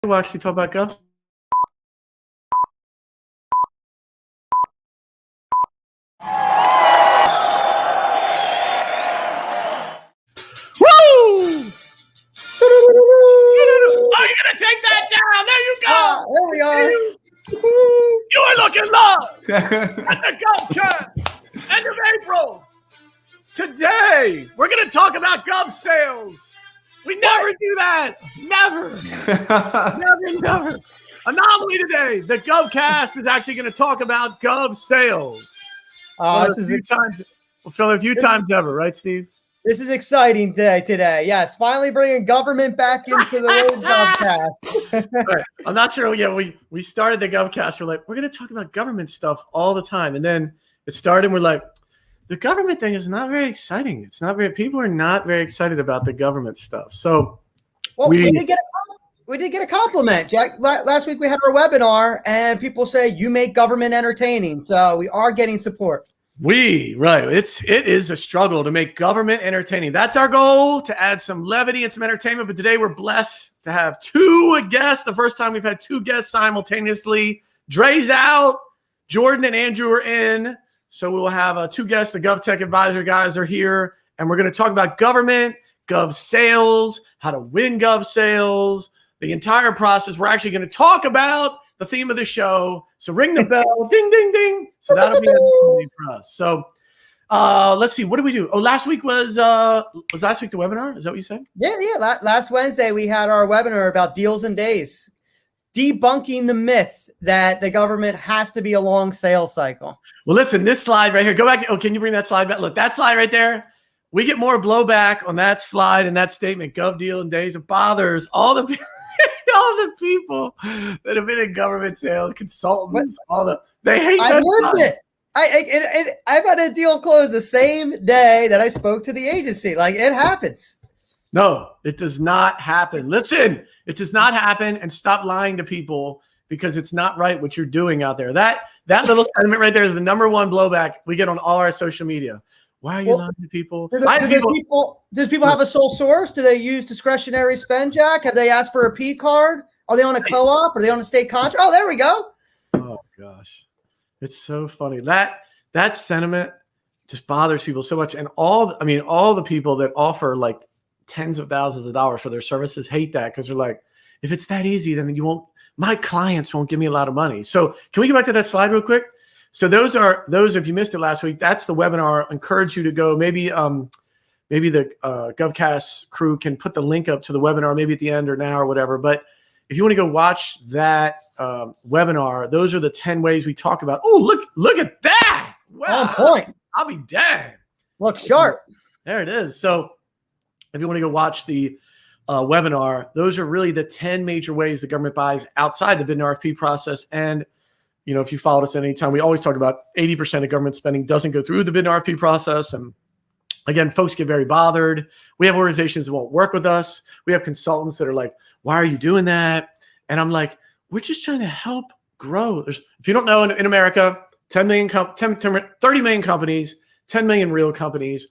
We'll actually talk about Gov. Woo! Oh, you're gonna take that down? There you go. There we are. You are looking live at the GovCast, end of April. Today, we're gonna talk about Gov sales. We never do that. Never. Anomaly today. The GovCast is actually going to talk about Gov sales. This is We'll film a few times ever, right, Steve? This is exciting today. Yes, finally bringing government back into the GovCast. Right. I'm not sure. Yeah, we started the GovCast. We're like, we're going to talk about government stuff all the time, and then it started. And we're like, the government thing is not very exciting. It's not very. People are not very excited about the government stuff. So, we did get a compliment, Jack. Last week we had our webinar, and people say you make government entertaining. So we are getting support. It is a struggle to make government entertaining. That's our goal, to add some levity and some entertainment. But today we're blessed to have two guests. The first time we've had two guests simultaneously. Dre's out. Jordan and Andrew are in. So we will have two guests. The GovTech Advisor guys are here, and we're going to talk about government, Gov sales, how to win Gov sales, the entire process. We're actually going to talk about the theme of the show. So ring the bell, ding, ding, ding. So that'll be for us. So let's see. What did we do? Oh, last week was last week the webinar? Is that what you said? Yeah. Last Wednesday we had our webinar about deals and days, debunking the myth that the government has to be a long sales cycle. Well, listen, this slide right here, go back. Oh, can you bring that slide back? Look, that slide right there. We get more blowback on that slide and that statement, Gov deal and days. It bothers all the people that have been in government sales, consultants, they hate that. I lived it. I've had a deal close the same day that I spoke to the agency. Like, it happens. No, it does not happen. Listen, it does not happen, and stop lying to people, because it's not right what you're doing out there. That little sentiment right there is the number one blowback we get on all our social media. Why are you lying to people? Does people have a sole source? Do they use discretionary spend, Jack? Have they asked for a P card? Are they on a co-op? Are they on a state contract? Oh, there we go. Oh gosh, it's so funny. That sentiment just bothers people so much. And all the people that offer like tens of thousands of dollars for their services hate that, because they're like, if it's that easy, then my clients won't give me a lot of money. So can we go back to that slide real quick? So those, if you missed it last week, that's the webinar. I encourage you to go. Maybe the GovCast crew can put the link up to the webinar, maybe at the end or now or whatever. But if you want to go watch that webinar, those are the 10 ways we talk about. Oh, look at that. Wow. On point. I'll be dang. Look sharp. There it is. So if you want to go watch the webinar, those are really the 10 major ways the government buys outside the bid and RFP process. And if you followed us at any time, we always talk about 80% of government spending doesn't go through the bid and RFP process. And again, folks get very bothered. We have organizations that won't work with us. We have consultants that are like, why are you doing that? And I'm like, we're just trying to help grow. If you don't know, in America, 30 million companies, 10 million real companies,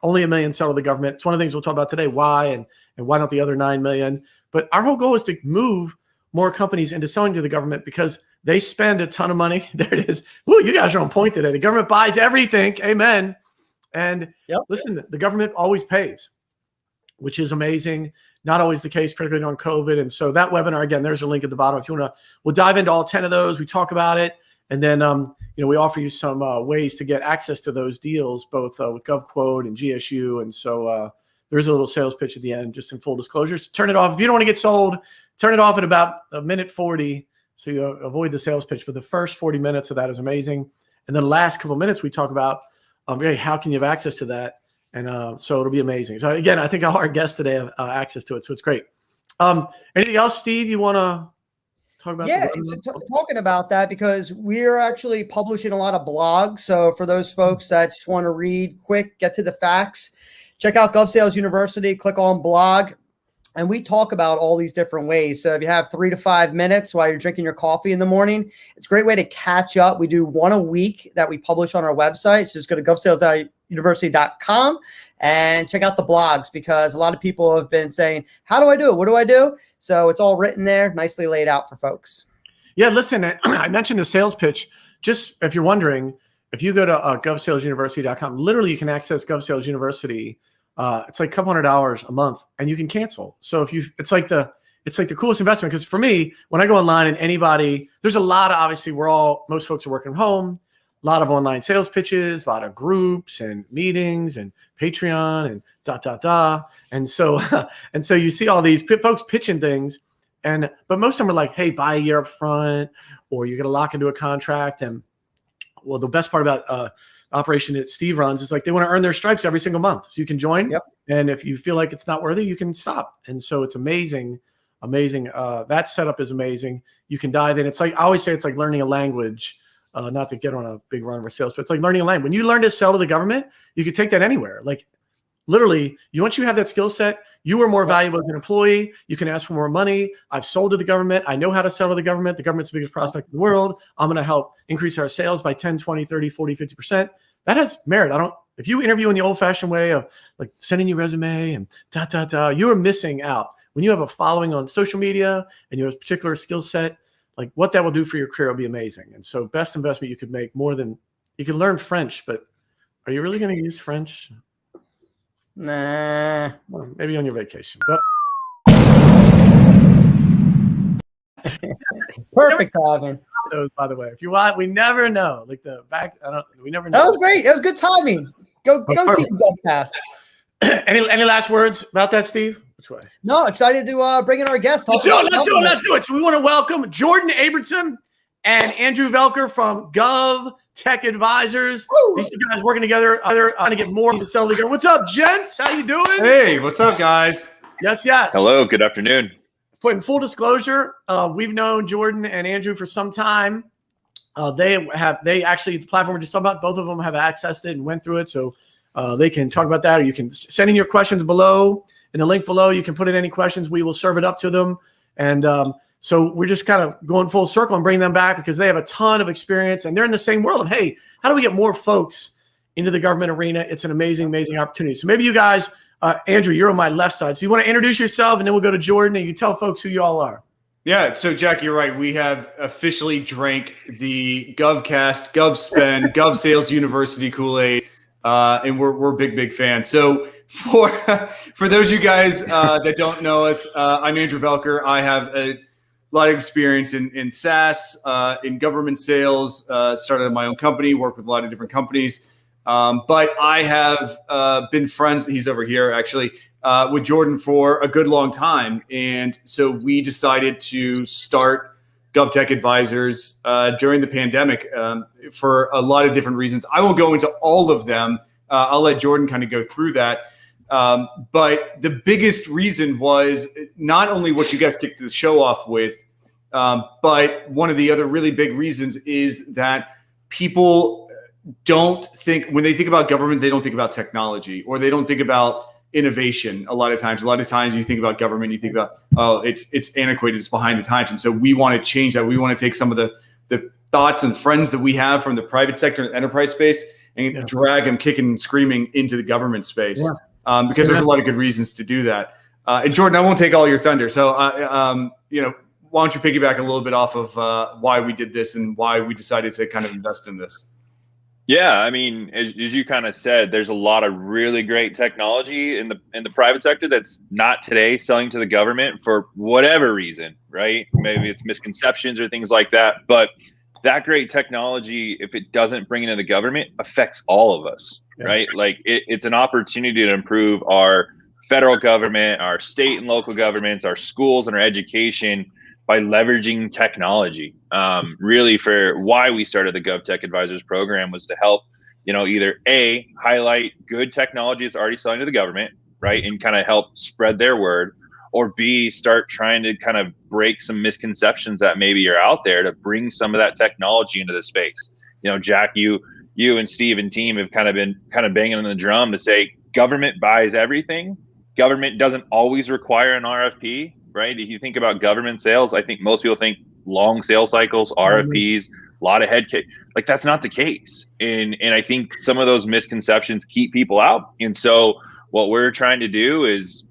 only 1 million sell to the government. It's one of the things we'll talk about today, why, and why not the other 9 million. But our whole goal is to move more companies into selling to the government, because they spend a ton of money. There it is. Ooh, you guys are on point today. The government buys everything. Amen. And Listen, the government always pays, which is amazing. Not always the case, particularly on COVID. And so that webinar, again, there's a link at the bottom. If you want to, we'll dive into all 10 of those. We talk about it. And then, we offer you some ways to get access to those deals, both with GovQuote and GSU. And so there's a little sales pitch at the end, just in full disclosure. So turn it off. If you don't want to get sold, turn it off at about a minute 40. So you avoid the sales pitch. But the first 40 minutes of that is amazing. And then the last couple of minutes, we talk about how can you have access to that? And so it'll be amazing. So again, I think all our guests today have access to it. So it's great. Anything else, Steve, you want to talk about? Yeah, talking about that, because we're actually publishing a lot of blogs. So for those folks that just want to read quick, get to the facts, check out GovSales University, click on blog. And we talk about all these different ways. So if you have 3 to 5 minutes while you're drinking your coffee in the morning, it's a great way to catch up. We do one a week that we publish on our website. So just go to GovSalesUniversity.com and check out the blogs, because a lot of people have been saying, how do I do it? What do I do? So it's all written there, nicely laid out for folks. Yeah, listen, I mentioned the sales pitch. Just if you're wondering, if you go to GovSalesUniversity.com, literally you can access GovSales University. It's like a couple $100 a month, and you can cancel. So if it's like the coolest investment, because for me, when I go online and anybody, there's a lot of, obviously most folks are working from home, a lot of online sales pitches, a lot of groups and meetings and Patreon and And so, and so you see all these folks pitching things, but most of them are like, hey, buy a year up front, or you're going to lock into a contract. And well, the best part about operation that Steve runs is like, they want to earn their stripes every single month. So you can join. Yep. And if you feel like it's not worthy, you can stop. And so it's amazing. That setup is amazing. You can dive in. It's like, I always say, it's like learning a language, not to get on a big run for sales, but it's like learning a language. When you learn to sell to the government, you can take that anywhere. Like literally, once you have that skill set, you are more valuable as an employee. You can ask for more money. I've sold to the government. I know how to sell to the government. The government's the biggest prospect in the world. I'm going to help increase our sales by 10, 20, 30, 40, 50%. That has merit. If you interview in the old fashioned way of like sending your resume and you are missing out. When you have a following on social media and you have a particular skill set, like what that will do for your career will be amazing. And so best investment you could make, more than you can learn French, but are you really going to use French? Nah. Well, maybe on your vacation, but perfect, Alvin. Those, by the way, if you want, we never know. Like the back, we never know. That was great. That was good timing. Go team GovCast. Any last words about that, Steve? Which way? No, excited to bring in our guest. Let's do it. So we want to welcome Jordan Abramson and Andrew Velker from GovTech Advisors. Woo! These two guys working together trying to get more to sell together. What's up, gents? How you doing? Hey, what's up, guys? Yes. Hello, good afternoon. In full disclosure, we've known Jordan and Andrew for some time. They actually, the platform we're just talking about, both of them have accessed it and went through it. So they can talk about that, or you can send in your questions below. In the link below, you can put in any questions. We will serve it up to them. And so we're just kind of going full circle and bring them back because they have a ton of experience and they're in the same world of, hey, how do we get more folks into the government arena? It's an amazing, amazing opportunity. So maybe you guys, Andrew, you're on my left side. So you want to introduce yourself and then we'll go to Jordan and you tell folks who you all are. Yeah, so Jack, you're right. We have officially drank the GovCast, GovSpend, GovSales University Kool-Aid, and we're big fans. So for those of you guys that don't know us, I'm Andrew Velker. I have a lot of experience in SaaS, in government sales, started my own company, worked with a lot of different companies. But I have been friends, he's over here actually, with Jordan for a good long time. And so we decided to start GovTech Advisors during the pandemic for a lot of different reasons. I won't go into all of them. I'll let Jordan kind of go through that. But the biggest reason was not only what you guys kicked the show off with, but one of the other really big reasons is that people don't think, when they think about government, they don't think about technology or they don't think about innovation. A lot of times you think about government, you think about, oh, it's antiquated, it's behind the times. And so we want to change that. We want to take some of the thoughts and friends that we have from the private sector and enterprise space and drag them kicking and screaming into the government space. Yeah. Because there's a lot of good reasons to do that. And Jordan, I won't take all your thunder. So, why don't you piggyback a little bit off of why we did this and why we decided to kind of invest in this? Yeah, I mean, as you kind of said, there's a lot of really great technology in the private sector that's not today selling to the government for whatever reason, right? Maybe it's misconceptions or things like that. But that great technology, if it doesn't bring it into the government, affects all of us, right? Like it's an opportunity to improve our federal government, our state and local governments, our schools, and our education by leveraging technology. Really, for why we started the GovTech Advisors program was to help, either A, highlight good technology that's already selling to the government, right, and kind of help spread their word, or B, start trying to kind of break some misconceptions that maybe are out there to bring some of that technology into the space. Jack, you and Steve and team have kind of been banging on the drum to say government buys everything. Government doesn't always require an RFP, right? If you think about government sales, I think most people think long sales cycles, RFPs, a lot of head cake. Like that's not the case. And I think some of those misconceptions keep people out. And so what we're trying to do is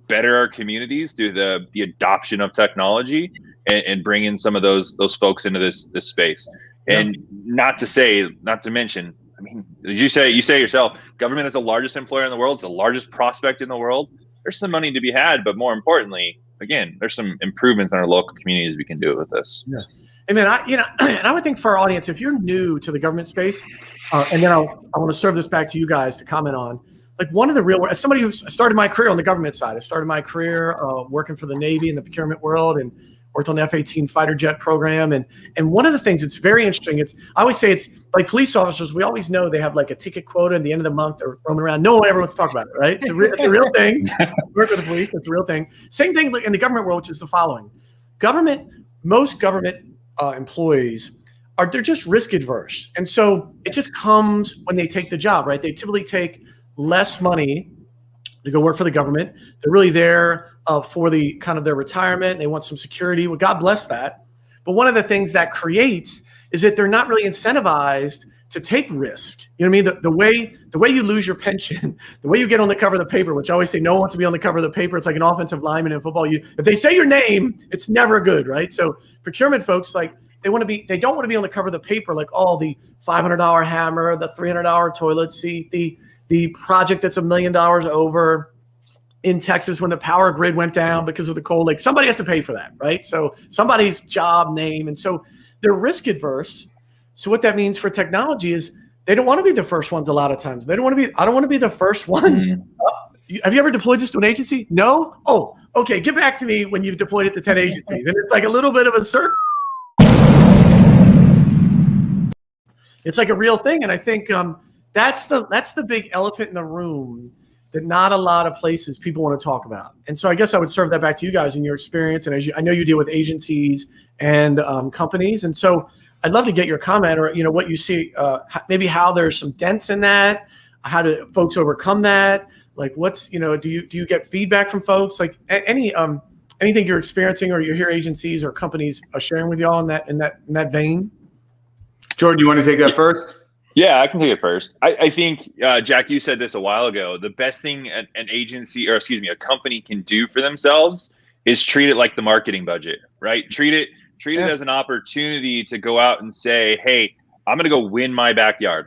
better our communities through the adoption of technology and bring in some of those folks into this space. And not to mention, I mean, you say yourself, government is the largest employer in the world. It's the largest prospect in the world. There's some money to be had, but more importantly, again, there's some improvements in our local communities we can do with this. Yeah. Hey man, and I would think for our audience, if you're new to the government space, and then I want to serve this back to you guys to comment on, like one of the real, as somebody who started my career on the government side, I started my career working for the Navy in the procurement world and worked on the F-18 fighter jet program. And one of the things that's very interesting, I always say it's like police officers, we always know they have like a ticket quota at the end of the month. They're roaming around. No one ever wants to talk about it, right? It's a real thing. Work with the police, it's a real thing. Same thing in the government world, which is the following. Most government employees they're just risk adverse. And so it just comes when they take the job, right? They typically take less money to go work for the government. They're really there for the kind of their retirement. They want some security. Well, God bless that. But one of the things that creates is that they're not really incentivized to take risk. You know what I mean? The way you lose your pension, the way you get on the cover of the paper, which I always say no one wants to be on the cover of the paper. It's like an offensive lineman in football. If they say your name, it's never good, right? So procurement folks, like they don't want to be on the cover of the paper, like the $500 hammer, the $300 toilet seat, the project that's $1 million over in Texas when the power grid went down because of the cold. Like somebody has to pay for that, right? So somebody's job, name, and so they're risk adverse. So what that means for technology is they don't want to be the first ones a lot of times. I don't want to be the first one. Have you ever deployed this to an agency? No? Oh, okay. Get back to me when you've deployed it to 10 agencies. And it's like a little bit of a circle. It's like a real thing. And I think that's the big elephant in the room that not a lot of places people want to talk about. And so I guess I would serve that back to you guys in your experience. And I know you deal with agencies and companies. And so I'd love to get your comment or, what you see, maybe how there's some dents in that. How do folks overcome that? Like what's, do you get feedback from folks? Like anything you're experiencing or you hear agencies or companies are sharing with y'all in that vein? Jordan, you want to take that first? Yeah, I can take it first. I think, Jack, you said this a while ago. The best thing an agency a company can do for themselves is treat it like the marketing budget, right? Treat it as an opportunity to go out and say, hey, I'm going to go win my backyard.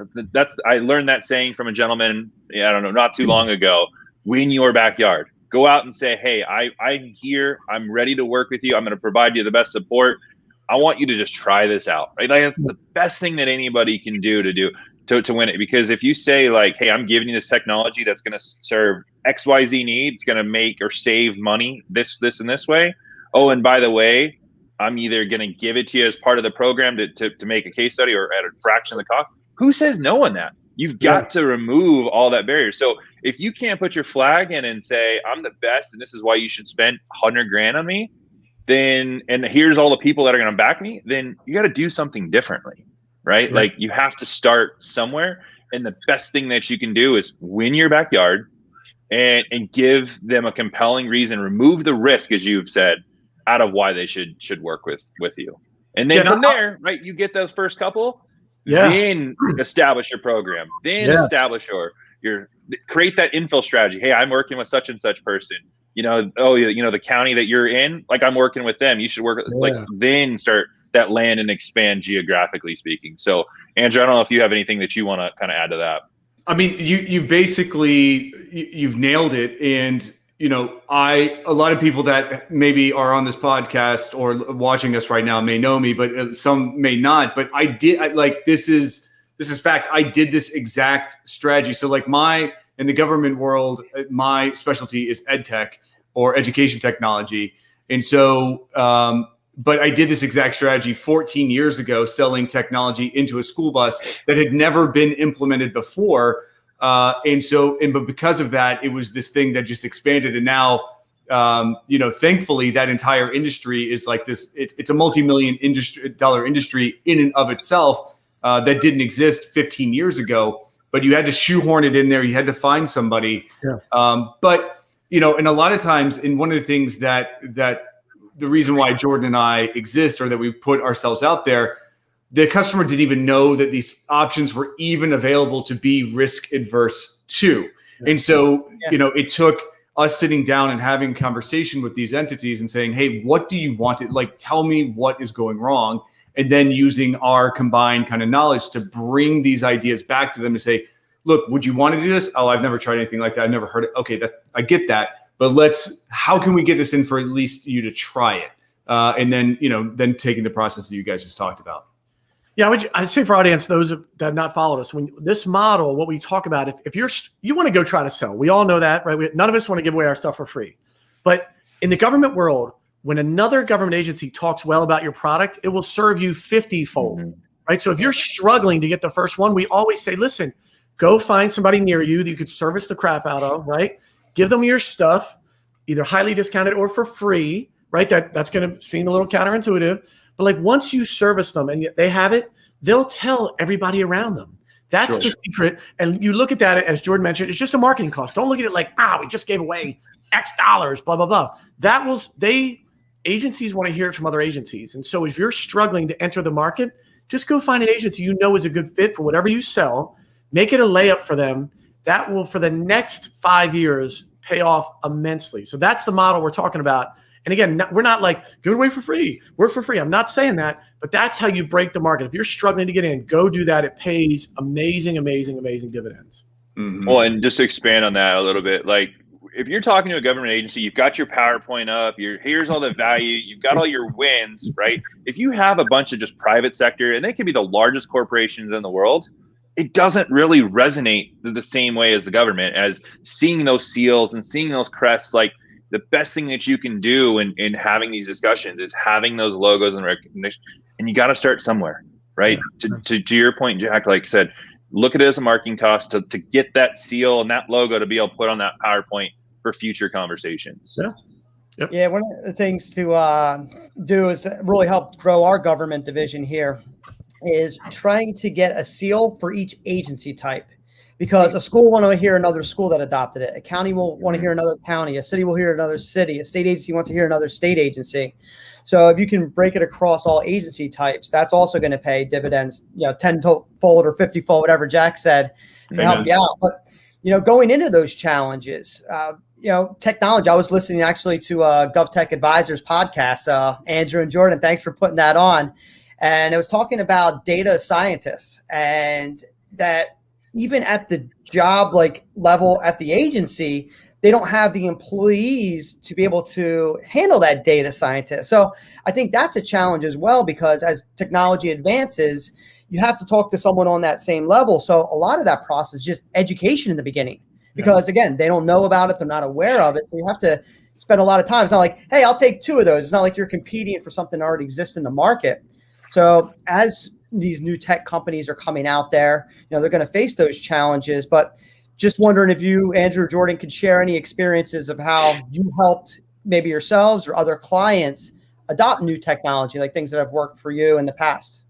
I learned that saying from a gentleman, I don't know, not too long ago. Win your backyard. Go out and say, hey, I'm here. I'm ready to work with you. I'm going to provide you the best support. I want you to just try this out, right? Like that's the best thing that anybody can do to win it. Because if you say like, hey, I'm giving you this technology that's going to serve XYZ need, it's going to make or save money this, and this way. Oh, and by the way, I'm either going to give it to you as part of the program to make a case study or at a fraction of the cost. Who says no on that? You've got to remove all that barrier. So if you can't put your flag in and say, I'm the best, and this is why you should spend $100,000 on me, then, and here's all the people that are going to back me, then you got to do something differently, right? Like you have to start somewhere. And the best thing that you can do is win your backyard and give them a compelling reason, remove the risk, as you've said, out of why they should work with you. And then from there, right, you get those first couple, then establish your program, then establish your create that info strategy. Hey, I'm working with such and such person. The county that you're in, like I'm working with them. You should work then start that land and expand geographically speaking. So Andrew, I don't know if you have anything that you want to kind of add to that. I mean, you've nailed it. And, a lot of people that maybe are on this podcast or watching us right now may know me, but some may not, but this is fact. I did this exact strategy. So like in the government world, my specialty is ed tech or education technology. And so, but I did this exact strategy 14 years ago, selling technology into a school bus that had never been implemented before. But because of that, it was this thing that just expanded. And now, thankfully that entire industry is like this, it's a multi-million dollar industry in and of itself that didn't exist 15 years ago. But you had to shoehorn it in there. You had to find somebody. Yeah. But and a lot of times, and one of the things that the reason why Jordan and I exist, or that we put ourselves out there, the customer didn't even know that these options were even available to be risk adverse too. And so, it took us sitting down and having a conversation with these entities and saying, hey, what do you want it? Like, tell me what is going wrong. And then using our combined kind of knowledge to bring these ideas back to them and say, look, would you want to do this? Oh, I've never tried anything like that. I've never heard it. Okay, I get that. But how can we get this in for at least you to try it? And then, then taking the process that you guys just talked about. Yeah, I'd say for our audience, those that have not followed us, when this model, what we talk about, if you want to go try to sell, we all know that, right? None of us want to give away our stuff for free. But in the government world, when another government agency talks well about your product, it will serve you 50-fold, right? So if you're struggling to get the first one, we always say, listen, go find somebody near you that you could service the crap out of, right? Give them your stuff, either highly discounted or for free, right? That's going to seem a little counterintuitive. But like once you service them and they have it, they'll tell everybody around them. That's the secret. And you look at that, as Jordan mentioned, it's just a marketing cost. Don't look at it like, we just gave away X dollars, blah, blah, blah. Agencies want to hear it from other agencies. And so as you're struggling to enter the market, just go find an agency you know is a good fit for whatever you sell. Make it a layup for them. That will, for the next 5 years, pay off immensely. So that's the model we're talking about. And again, we're not like, give it away for free, work for free. I'm not saying that, but that's how you break the market. If you're struggling to get in, go do that. It pays amazing, amazing, amazing dividends. Mm-hmm. Well, and just to expand on that a little bit, like if you're talking to a government agency, you've got your PowerPoint up, here's all the value, you've got all your wins, right? If you have a bunch of just private sector, and they can be the largest corporations in the world, it doesn't really resonate the same way as the government, as seeing those seals and seeing those crests. Like, the best thing that you can do in having these discussions is having those logos and recognition, and you got to start somewhere, right? To your point, Jack, like I said, look at it as a marketing cost to get that seal and that logo to be able to put on that PowerPoint for future conversations. Yeah. Yep. Yeah, one of the things to do is really help grow our government division here is trying to get a seal for each agency type. Because a school will want to hear another school that adopted it. A county will want to hear another county. A city will hear another city. A state agency wants to hear another state agency. So if you can break it across all agency types, that's also going to pay dividends, 10-fold or 50-fold, whatever Jack said, to help you out. But, going into those challenges, technology, I was listening actually to GovTech Advisors podcast, Andrew and Jordan, thanks for putting that on. And it was talking about data scientists, and that even at the job level at the agency, they don't have the employees to be able to handle that data scientist. So I think that's a challenge as well, because as technology advances, you have to talk to someone on that same level. So a lot of that process is just education in the beginning, because again, they don't know about it. They're not aware of it. So you have to spend a lot of time. It's not like, hey, I'll take 2 of those. It's not like you're competing for something that already exists in the market. So as these new tech companies are coming out there, they're going to face those challenges. But just wondering if you, Andrew or Jordan, could share any experiences of how you helped maybe yourselves or other clients adopt new technology, like things that have worked for you in the past.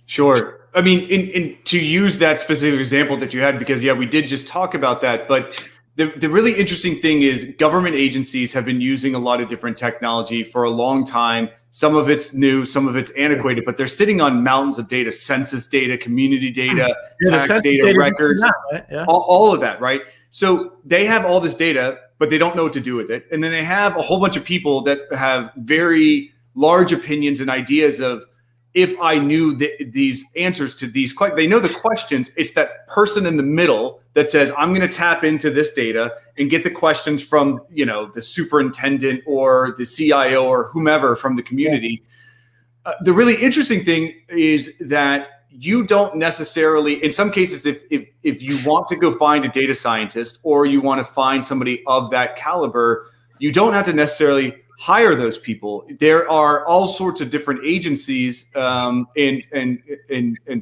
Sure. I mean, to use that specific example that you had, because we did just talk about that, but the really interesting thing is government agencies have been using a lot of different technology for a long time. Some of it's new, some of it's antiquated, but they're sitting on mountains of data, census data, community data, tax data, records, all of that, right? So they have all this data, but they don't know what to do with it. And then they have a whole bunch of people that have very large opinions and ideas of, if I knew these answers to these questions, they know the questions. It's that person in the middle that says, I'm going to tap into this data and get the questions from, the superintendent or the CIO or whomever from the community. The really interesting thing is that you don't necessarily, in some cases, if you want to go find a data scientist or you want to find somebody of that caliber, you don't have to necessarily hire those people. There are all sorts of different agencies and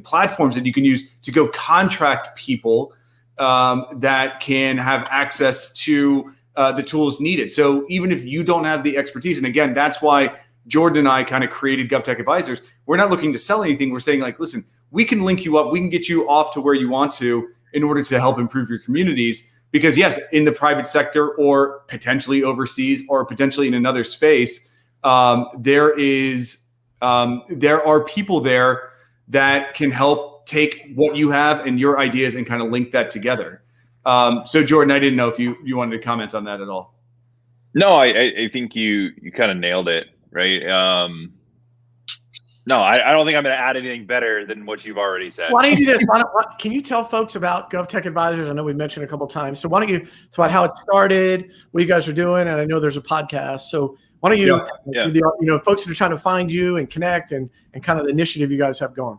platforms that you can use to go contract people that can have access to the tools needed. So even if you don't have the expertise, and again, that's why Jordan and I kind of created GovTech Advisors. We're not looking to sell anything. We're saying, listen, we can link you up. We can get you off to where you want to in order to help improve your communities. Because yes, in the private sector or potentially overseas or potentially in another space, there are people there that can help take what you have and your ideas and kind of link that together. So Jordan, I didn't know if you wanted to comment on that at all. No, I think you kind of nailed it, right? No, I don't think I'm going to add anything better than what you've already said. Why don't you do this? Can you tell folks about GovTech Advisors? I know we mentioned a couple of times. So why don't you talk about how it started, what you guys are doing, and I know there's a podcast. So why don't you, folks that are trying to find you and connect and kind of the initiative you guys have going.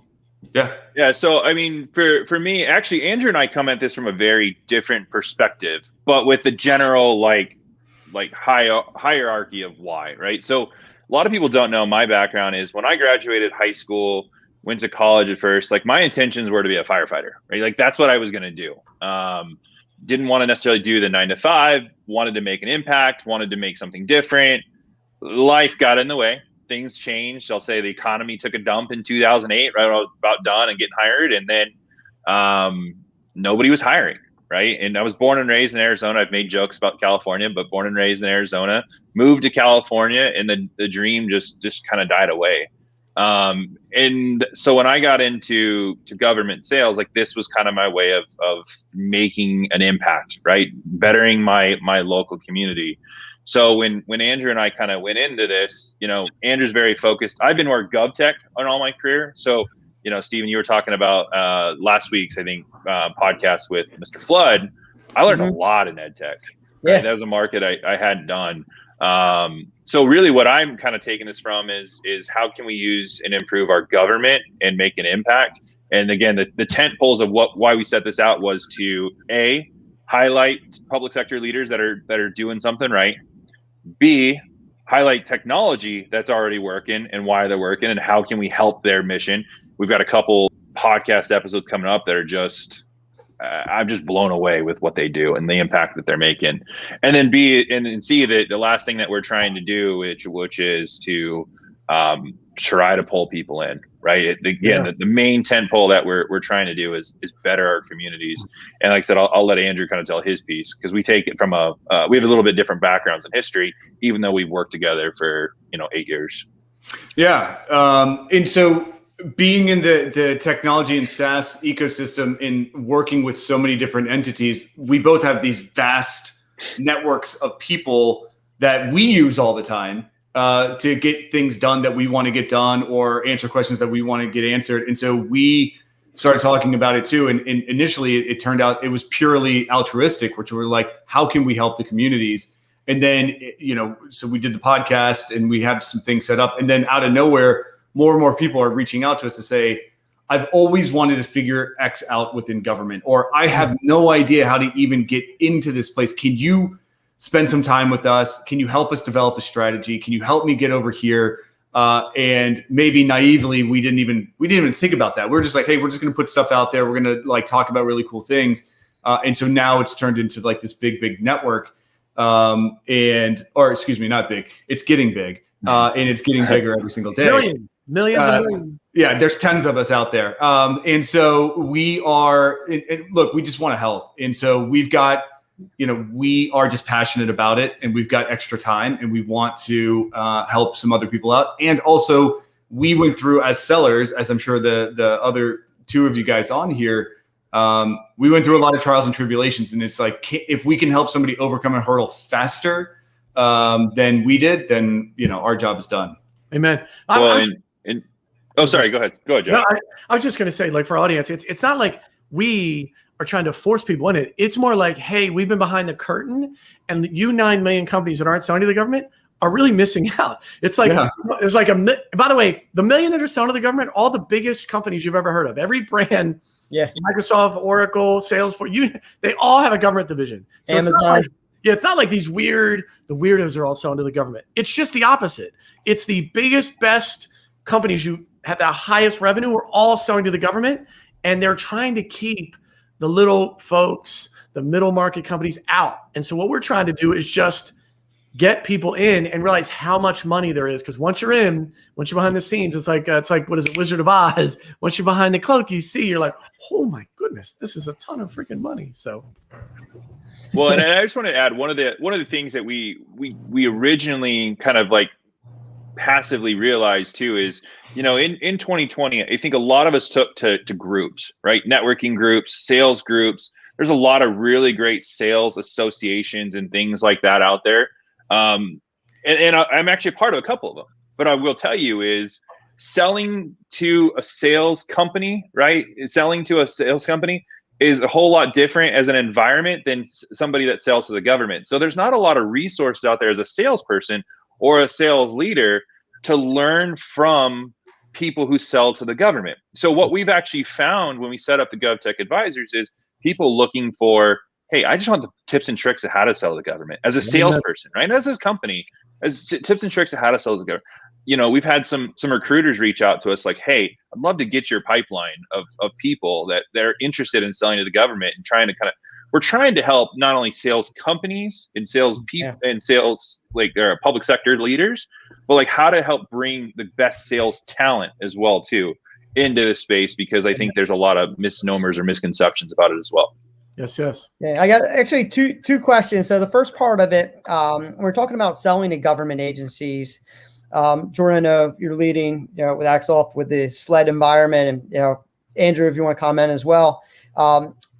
Yeah. So, I mean, for me, actually, Andrew and I come at this from a very different perspective, but with the general like hierarchy of why, right? So a lot of people don't know my background is when I graduated high school, went to college at first, like my intentions were to be a firefighter, right? Like that's what I was going to do. Didn't want to necessarily do the 9-to-5, wanted to make an impact, wanted to make something different. Life got in the way. Things changed. I'll say the economy took a dump in 2008, right when I was about done and getting hired. And then nobody was hiring, right? And I was born and raised in Arizona. I've made jokes about California, but born and raised in Arizona, moved to California, and the dream just kind of died away. And so when I got into government sales, like this was kind of my way of making an impact, right? Bettering my local community. So when Andrew and I kind of went into this, Andrew's very focused. I've been more GovTech on all my career. So, Stephen, you were talking about last week's, I think, podcast with Mr. Flood. I learned a lot in ed tech. Right? Yeah. That was a market I hadn't done. So really what I'm kind of taking this from is how can we use and improve our government and make an impact? And again, the tent poles of why we set this out was to highlight public sector leaders that are doing something right. B, highlight technology that's already working and why they're working and how can we help their mission. We've got a couple podcast episodes coming up that are just I'm just blown away with what they do and the impact that they're making. And then B and C, the last thing that we're trying to do, which is to try to pull people in, right? The main tent pole that we're trying to do is better our communities. And like I said, I'll let Andrew kind of tell his piece because we take it from we have a little bit different backgrounds in history, even though we've worked together for 8 years. Yeah, and so being in the technology and SaaS ecosystem and working with so many different entities, we both have these vast networks of people that we use all the time to get things done that we want to get done or answer questions that we want to get answered. And so we started talking about it too. And initially it turned out it was purely altruistic, which were like, how can we help the communities? And then, so we did the podcast and we have some things set up. And then out of nowhere, more and more people are reaching out to us to say, I've always wanted to figure X out within government, or I have no idea how to even get into this place. Can you spend some time with us? Can you help us develop a strategy? Can you help me get over here? And maybe naively, we didn't even think about that. We're just like, hey, we're just going to put stuff out there. We're going to talk about really cool things. And so now it's turned into like this big network. Not big. It's getting big. And it's getting bigger every single day. Millions. Yeah, there's tons of us out there. And so we are, look, we just want to help. And so we've got, we are just passionate about it and we've got extra time and we want to help some other people out. And also we went through as sellers, as I'm sure the other two of you guys on here, we went through a lot of trials and tribulations. And it's like, if we can help somebody overcome a hurdle faster than we did, then, our job is done. Amen. Sorry, go ahead, Joe. No, I was just going to say, like, for our audience, it's not like we are trying to force people in it. It's more like, hey, we've been behind the curtain, and you 9 million companies that aren't selling to the government are really missing out. It's like, It's like by the way, the million that are selling to the government, all the biggest companies you've ever heard of, every brand, Microsoft, Oracle, Salesforce, they all have a government division. So Amazon. It's not like the weirdos are all selling to the government. It's just the opposite. It's the biggest, best companies you have the highest revenue are all selling to the government, and they're trying to keep the little folks, the middle market companies out. And so what we're trying to do is just get people in and realize how much money there is. Because once you're behind the scenes, it's like what is it, Wizard of Oz? Once you're behind the cloak, you see, you're like, oh my goodness, this is a ton of freaking money. So, well, and I just want to add one of the things that we originally kind of like passively realized too is, in 2020, I think a lot of us took to groups, right? Networking groups, sales groups. There's a lot of really great sales associations and things like that out there. And I'm actually a part of a couple of them. But I will tell you is selling to a sales company, right? Selling to a sales company is a whole lot different as an environment than somebody that sells to the government. So there's not a lot of resources out there as a salesperson or a sales leader to learn from people who sell to the government. So what we've actually found when we set up the GovTech Advisors is people looking for, hey, I just want the tips and tricks of how to sell to the government as a salesperson, right? As a company, as tips and tricks of how to sell to the government. We've had some recruiters reach out to us like, hey, I'd love to get your pipeline of people that they're interested in selling to the government and we're trying to help not only sales companies and sales people and sales like public sector leaders, but like how to help bring the best sales talent as well too into this space, because I think there's a lot of misnomers or misconceptions about it as well. Yes. Yeah, I got actually two questions. So the first part of it, we're talking about selling to government agencies. Jordan, I know you're leading, with Axel with the SLED environment, and Andrew, if you want to comment as well.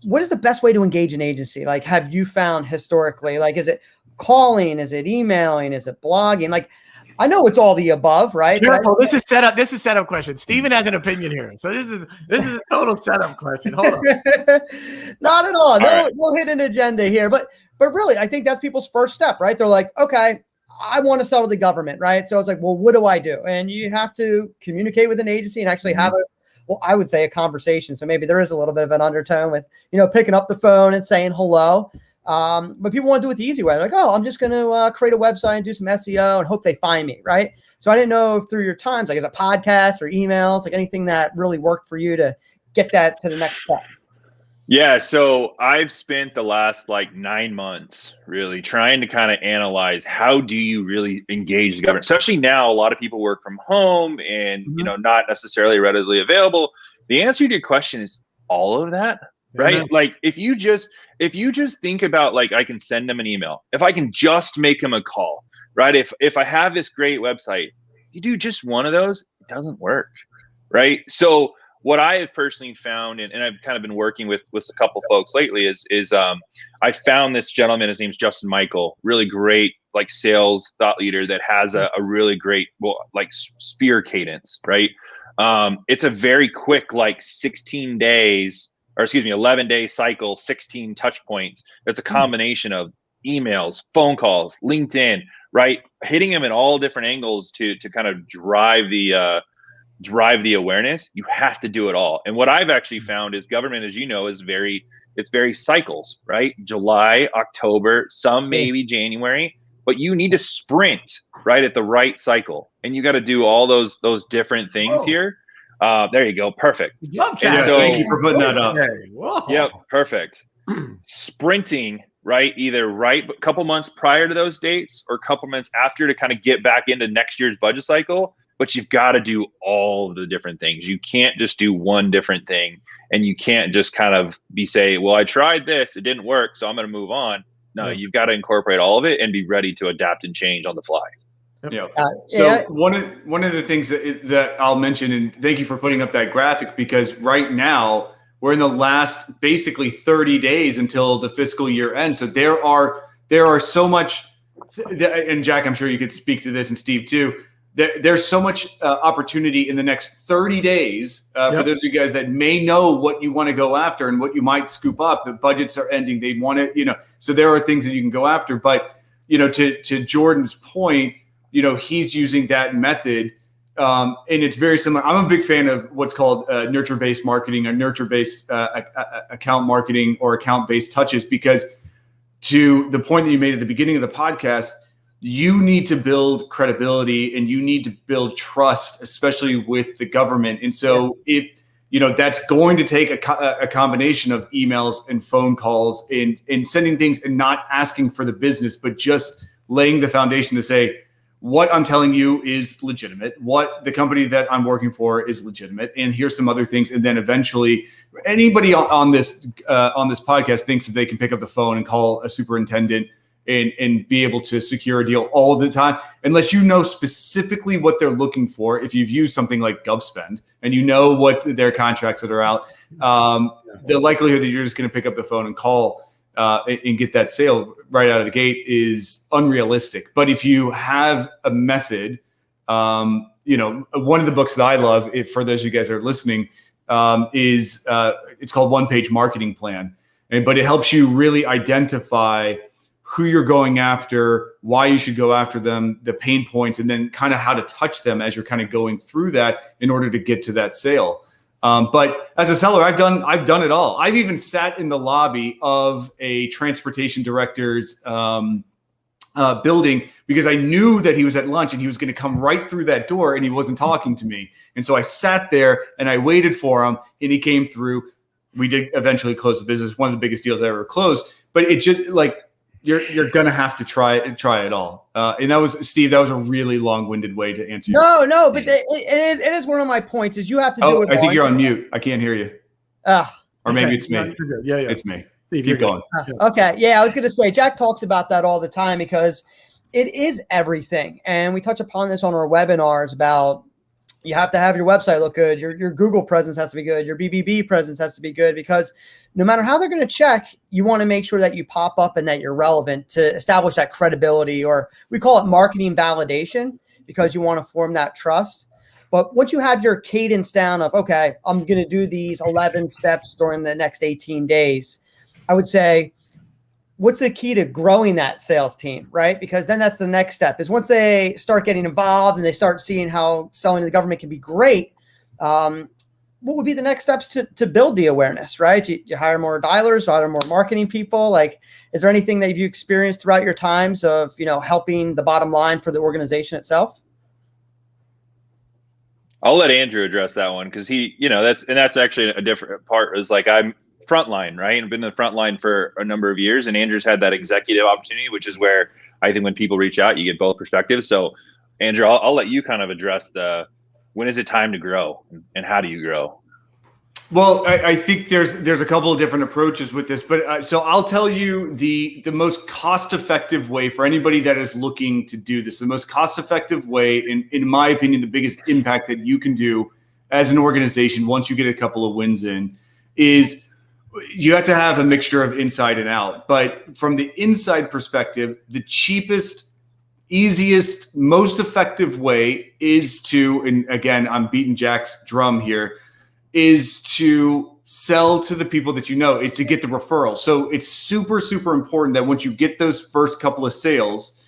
What is the best way to engage an agency? Like, have you found historically? Like, is it calling? Is it emailing? Is it blogging? Like, I know it's all the above, right? Careful. This is setup. This is setup question. Steven has an opinion here, so this is a total setup question. Hold on. Not at all. No hidden agenda here, but really, I think that's people's first step, right? They're like, okay, I want to sell to the government, right? So it's like, well, what do I do? And you have to communicate with an agency and actually have I would say a conversation. So maybe there is a little bit of an undertone with, picking up the phone and saying hello. But people want to do it the easy way. They're like, oh, I'm just going to create a website and do some SEO and hope they find me, right? So I didn't know if through your times, like is it podcasts or emails, like anything that really worked for you to get that to the next step? Yeah, so I've spent the last 9 months really trying to kind of analyze how do you really engage the government, especially now a lot of people work from home and not necessarily readily available. The answer to your question is all of that, right? Amen. Like if you just think about I can send them an email, if I can just make them a call, right? If I have this great website, you do just one of those, it doesn't work, right? So what I have personally found, and I've kind of been working with a couple folks lately, is I found this gentleman. His name's Justin Michael, really great sales thought leader that has a really great spear cadence, right? It's a very quick 11-day cycle, 16 touch points. It's a combination of emails, phone calls, LinkedIn, right? Hitting them at all different angles to kind of drive the awareness. You have to do it all. And what I've actually found is government, as you know, is very cycles, right? July, October, some maybe January, but you need to sprint right at the right cycle. And you got to do all those different things here. There you go. Perfect. Thank you for putting that up. Yep. Perfect. Sprinting, right? Either a couple months prior to those dates or a couple months after to kind of get back into next year's budget cycle. But you've got to do all the different things. You can't just do one different thing, and you can't just kind of say, well, I tried this, it didn't work, so I'm going to move on. No, you've got to incorporate all of it and be ready to adapt and change on the fly. Yeah. So one of the things that I'll mention, and thank you for putting up that graphic, because right now we're in the last basically 30 days until the fiscal year ends. So there are so much, and Jack, I'm sure you could speak to this, and Steve too. There's so much opportunity in the next 30 days for those of you guys that may know what you want to go after and what you might scoop up. The budgets are ending. They want to, so there are things that you can go after. But, to Jordan's point, he's using that method. And it's very similar. I'm a big fan of what's called nurture-based marketing or nurture-based account marketing or account-based touches, because to the point that you made at the beginning of the podcast, you need to build credibility and you need to build trust, especially with the government. And so that's going to take a combination of emails and phone calls and sending things and not asking for the business, but just laying the foundation to say, what I'm telling you is legitimate, what the company that I'm working for is legitimate, and here's some other things. And then eventually anybody on this podcast thinks that they can pick up the phone and call a superintendent and be able to secure a deal all the time, unless you know specifically what they're looking for. If you've used something like GovSpend and you know what their contracts that are out, the likelihood that you're just going to pick up the phone and call and get that sale right out of the gate is unrealistic. But if you have a method, one of the books that I love, if for those of you guys that are listening, is it's called One Page Marketing Plan. But it helps you really identify who you're going after, why you should go after them, the pain points, and then kind of how to touch them as you're kind of going through that in order to get to that sale. But as a seller, I've done it all. I've even sat in the lobby of a transportation director's building because I knew that he was at lunch and he was going to come right through that door and he wasn't talking to me. And so I sat there and I waited for him and he came through. We did eventually close the business, one of the biggest deals I ever closed. But it just like, you're gonna have to try it all. And that was Steve. That was a really long-winded way to answer. No, but it is one of my points. Is you have to do it. I think you're on mute. I can't hear you. Or maybe it's me. Yeah, it's me. Steve, Keep going. Okay, yeah, I was gonna say Jack talks about that all the time because it is everything, and we touch upon this on our webinars about. You have to have your website look good. Your Google presence has to be good. Your BBB presence has to be good because no matter how they're going to check, you want to make sure that you pop up and that you're relevant to establish that credibility, or we call it marketing validation because you want to form that trust. But once you have your cadence down of, okay, I'm going to do these 11 steps during the next 18 days, I would say, what's the key to growing that sales team, right? Because then that's the next step is once they start getting involved and they start seeing how selling to the government can be great, what would be the next steps to build the awareness, right? You hire more dialers, hire more marketing people. Like, is there anything that you've experienced throughout your times of, helping the bottom line for the organization itself? I'll let Andrew address that one because that's actually a different part. Is like I'm frontline, right? I've been in the front line for a number of years, and Andrew's had that executive opportunity, which is where I think when people reach out, you get both perspectives. So, Andrew, I'll let you kind of address when is it time to grow and how do you grow? Well, I think there's a couple of different approaches with this, but so I'll tell you the most cost-effective way for anybody that is looking to do this. The most cost-effective way, in my opinion, the biggest impact that you can do as an organization once you get a couple of wins in is you have to have a mixture of inside and out. But from the inside perspective, the cheapest, easiest, most effective way is to, and again, I'm beating Jack's drum here, is to sell to the people that you know, is to get the referral. So it's super, super important that once you get those first couple of sales,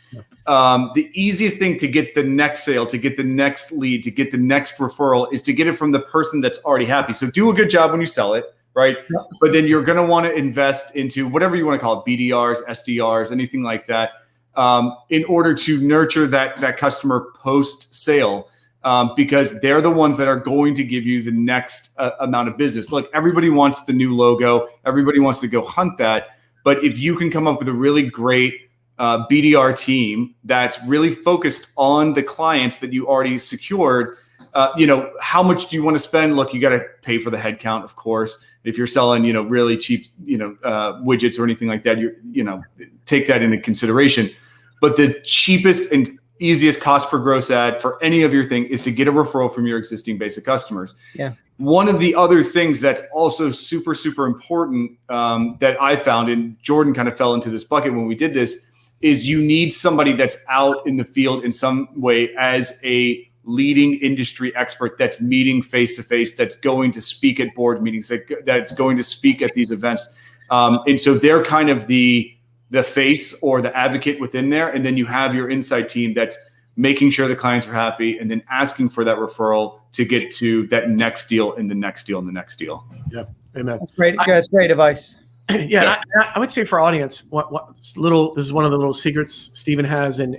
the easiest thing to get the next sale, to get the next lead, to get the next referral is to get it from the person that's already happy. So do a good job when you sell it. Right. Yep. But then you're going to want to invest into whatever you want to call it, BDRs, SDRs, anything like that, in order to nurture that customer post sale, because they're the ones that are going to give you the next amount of business. Look, everybody wants the new logo. Everybody wants to go hunt that. But if you can come up with a really great BDR team that's really focused on the clients that you already secured, how much do you want to spend? Look, you got to pay for the headcount, of course. If you're selling, really cheap, widgets or anything like that, take that into consideration. But the cheapest and easiest cost per gross ad for any of your thing is to get a referral from your existing basic customers. Yeah. One of the other things that's also super, super important that I found, and Jordan kind of fell into this bucket when we did this, is you need somebody that's out in the field in some way as a leading industry expert that's meeting face-to-face, that's going to speak at board meetings, that's going to speak at these events. And so they're kind of the face or the advocate within there. And then you have your inside team that's making sure the clients are happy and then asking for that referral to get to that next deal and the next deal and the next deal. Yeah. Amen. That's great. That's great advice. Yeah. I would say for our audience, this is one of the little secrets Stephen has in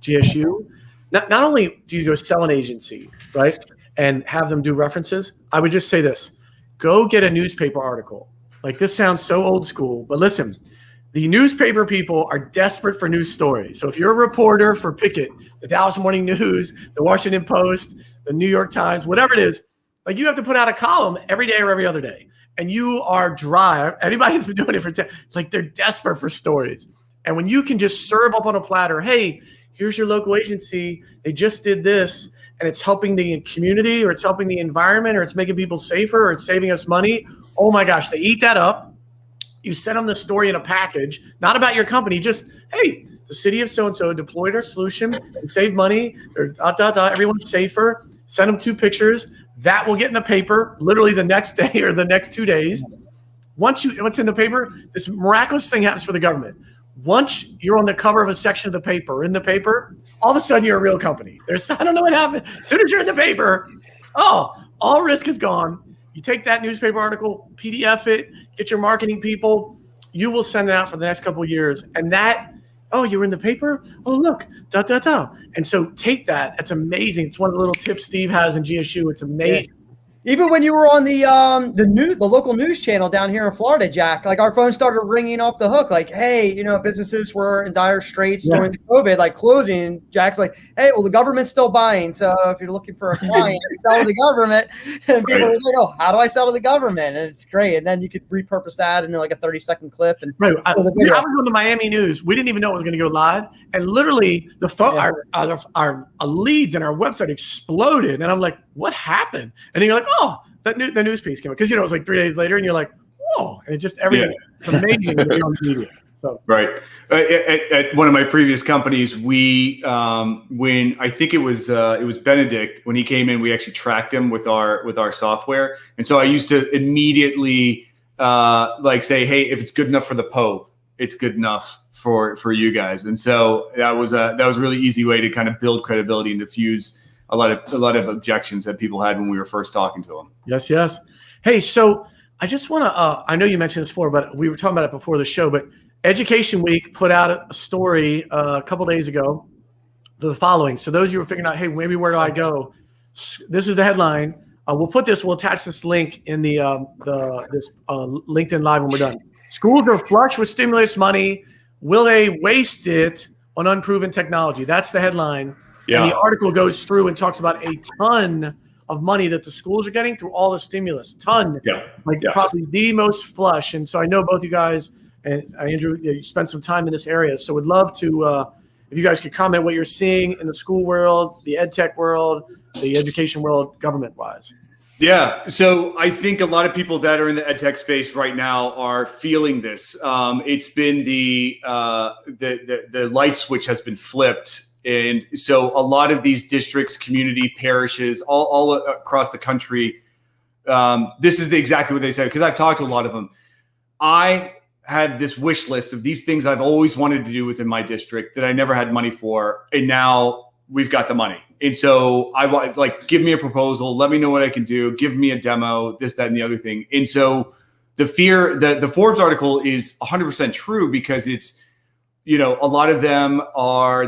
GSU. Not only do you go sell an agency, right, and have them do references, I would just say this. Go get a newspaper article. Like, this sounds so old school, but listen, The newspaper people are desperate for news stories. So if you're a reporter for Pickett, the Dallas Morning News, the Washington Post, the New York Times, whatever it is, like you have to put out a column every day or every other day. And you are dry. Anybody who's been doing it for 10, it's like they're desperate for stories. And when you can just serve up on a platter, hey, here's your local agency. They just did this, and it's helping the community, or it's helping the environment, or it's making people safer, or it's saving us money. Oh my gosh, they eat that up. You send them the story in a package, not about your company, just, hey, the city of so-and-so deployed our solution and saved money, or everyone's safer. Send them 2 pictures. That will get in the paper literally the next day or the next 2 days. Once it's in the paper, this miraculous thing happens for the government. Once you're on the cover of a section of the paper, in the paper, all of a sudden you're a real company. I don't know what happened. As soon as you're in the paper, all risk is gone. You take that newspaper article, PDF it, get your marketing people, you will send it out for the next couple of years. And that, you were in the paper? Oh, look, . And so take that. That's amazing. It's one of the little tips Steve has in GSU. It's amazing. Yeah. Even when you were on the local news channel down here in Florida, Jack, like our phone started ringing off the hook, like, hey, businesses were in dire straits during the COVID, like closing. Jack's like, hey, well, the government's still buying. So if you're looking for a client, sell to the government. And people were like, oh, how do I sell to the government? And it's great. And then you could repurpose that into like a 30-second clip. And I was on the Miami news. We didn't even know it was going to go live. And literally the phone, our leads and our website exploded. And I'm like, what happened? And then you're like, the news piece came out, because it was like 3 days later, and you're like, whoa, and it just everything. Yeah. It's amazing to be on media. So right. At one of my previous companies, we when I think it was Benedict, when he came in, we actually tracked him with our software, and so I used to immediately say, hey, if it's good enough for the Pope, it's good enough for you guys, and so that was a really easy way to kind of build credibility and diffuse a lot of objections that people had when we were first talking to them. Yes. Hey, so I just want to, I know you mentioned this before, but we were talking about it before the show, but Education Week put out a story a couple days ago, the following. So those of you who are figuring out, hey, maybe where do I go? This is the headline. We'll attach this link in this LinkedIn Live when we're done. Schools are flush with stimulus money. Will they waste it on unproven technology? That's the headline. Yeah. And the article goes through and talks about a ton of money that the schools are getting through all the stimulus. Probably the most flush. And so I know both you guys and Andrew, you spent some time in this area. So would love to, if you guys could comment what you're seeing in the school world, the ed tech world, the education world, government-wise. Yeah, so I think a lot of people that are in the ed tech space right now are feeling this. It's been the light switch has been flipped. And so a lot of these districts, community parishes, all across the country, this is exactly what they said, because I've talked to a lot of them. I had this wish list of these things I've always wanted to do within my district that I never had money for, and now we've got the money. And so I want, give me a proposal, let me know what I can do, give me a demo, this, that, and the other thing. And so the Forbes article is 100% true, because it's, a lot of them